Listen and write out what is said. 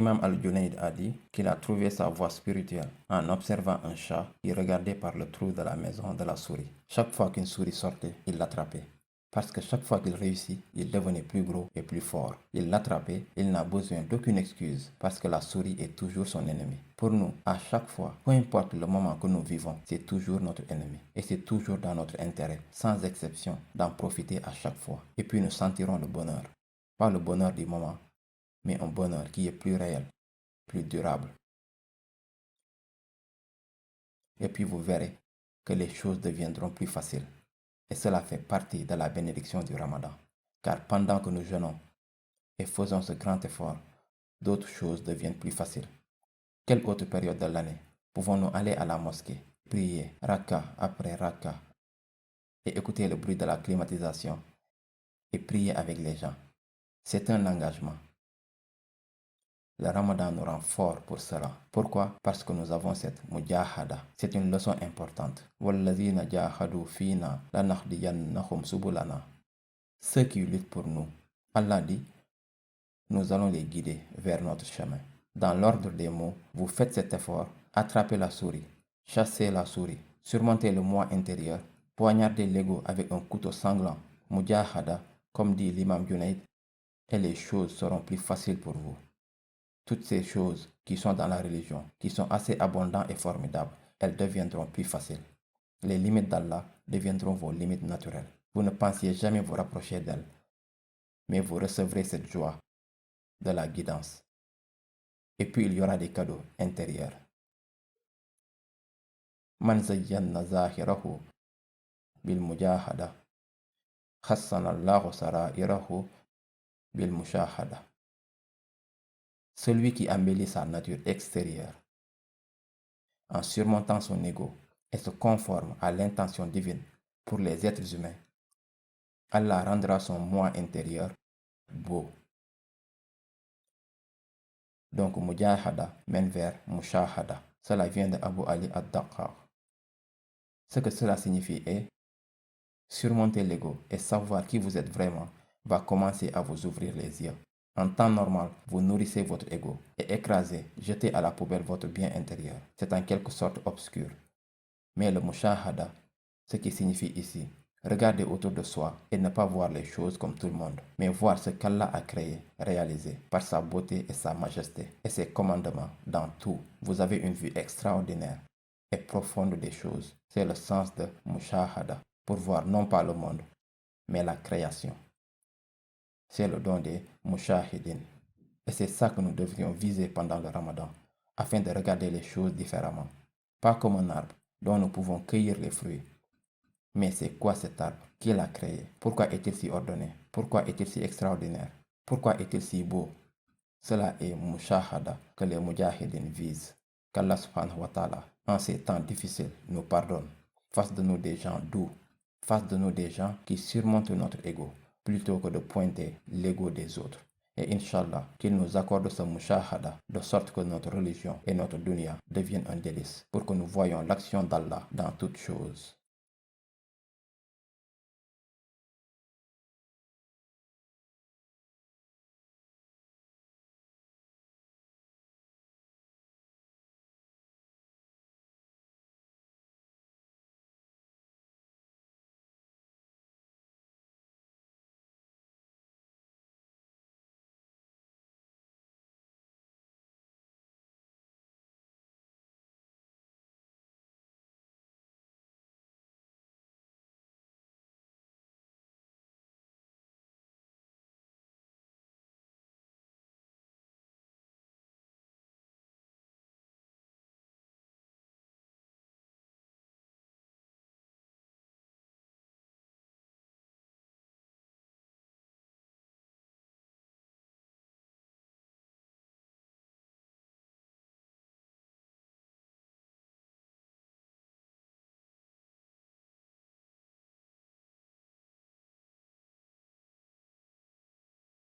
L'imam Al-Junayd a dit qu'il a trouvé sa voie spirituelle en observant un chat qui regardait par le trou de la maison de la souris. Chaque fois qu'une souris sortait, il l'attrapait. Parce que chaque fois qu'il réussit, il devenait plus gros et plus fort. Il l'attrapait, il n'a besoin d'aucune excuse parce que la souris est toujours son ennemi. Pour nous, à chaque fois, peu importe le moment que nous vivons, c'est toujours notre ennemi. Et c'est toujours dans notre intérêt, sans exception, d'en profiter à chaque fois. Et puis nous sentirons le bonheur. Pas le bonheur du moment, mais un bonheur qui est plus réel, plus durable. Et puis vous verrez que les choses deviendront plus faciles. Et cela fait partie de la bénédiction du Ramadan. Car pendant que nous jeûnons et faisons ce grand effort, d'autres choses deviennent plus faciles. Quelle autre période de l'année pouvons-nous aller à la mosquée, prier, raka après raka, et écouter le bruit de la climatisation et prier avec les gens? C'est un engagement. Le Ramadan nous rend forts pour cela. Pourquoi? Parce que nous avons cette mujahada. C'est une leçon importante. Wallazina jahadu fina lanahdiyannahum subulana. Ceux qui luttent pour nous, Allah dit, nous allons les guider vers notre chemin. Dans l'ordre des mots, vous faites cet effort, attrapez la souris, chassez la souris, surmontez le moi intérieur, poignardez l'ego avec un couteau sanglant, mujahada, comme dit l'imam Junayd, et les choses seront plus faciles pour vous. Toutes ces choses qui sont dans la religion, qui sont assez abondantes et formidables, elles deviendront plus faciles. Les limites d'Allah deviendront vos limites naturelles. Vous ne pensiez jamais vous rapprocher d'elles, mais vous recevrez cette joie de la guidance. Et puis il y aura des cadeaux intérieurs. Man zayyanna zahirahu bil mujahada, khassana Allahu sara'irahu bil mushahada. Celui qui embellit sa nature extérieure en surmontant son ego et se conforme à l'intention divine pour les êtres humains, Allah rendra son moi intérieur beau. Donc mujahada mène vers mushahada. Cela vient de Abu Ali ad-Daqqaq. Ce que cela signifie est surmonter l'ego et savoir qui vous êtes vraiment va commencer à vous ouvrir les yeux. En temps normal, vous nourrissez votre ego et écrasez, jetez à la poubelle votre bien intérieur. C'est en quelque sorte obscur. Mais le mushahada, ce qui signifie ici, regarder autour de soi et ne pas voir les choses comme tout le monde, mais voir ce qu'Allah a créé, réalisé par sa beauté et sa majesté et ses commandements dans tout. Vous avez une vue extraordinaire et profonde des choses. C'est le sens de mushahada, pour voir non pas le monde, mais la création. C'est le don des mushahidin. Et c'est ça que nous devrions viser pendant le Ramadan, afin de regarder les choses différemment. Pas comme un arbre dont nous pouvons cueillir les fruits. Mais c'est quoi cet arbre? Qui l'a créé? Pourquoi est-il si ordonné? Pourquoi est-il si extraordinaire? Pourquoi est-il si beau? Cela est mushahada que les mujahidin visent. Qu'Allah subhanahu wa ta'ala, en ces temps difficiles, nous pardonne. Fasse de nous des gens doux. Fasse de nous des gens qui surmontent notre ego, plutôt que de pointer l'ego des autres. Et Inch'Allah, qu'il nous accorde ce mushahada, de sorte que notre religion et notre dunya deviennent un délice, pour que nous voyions l'action d'Allah dans toutes choses.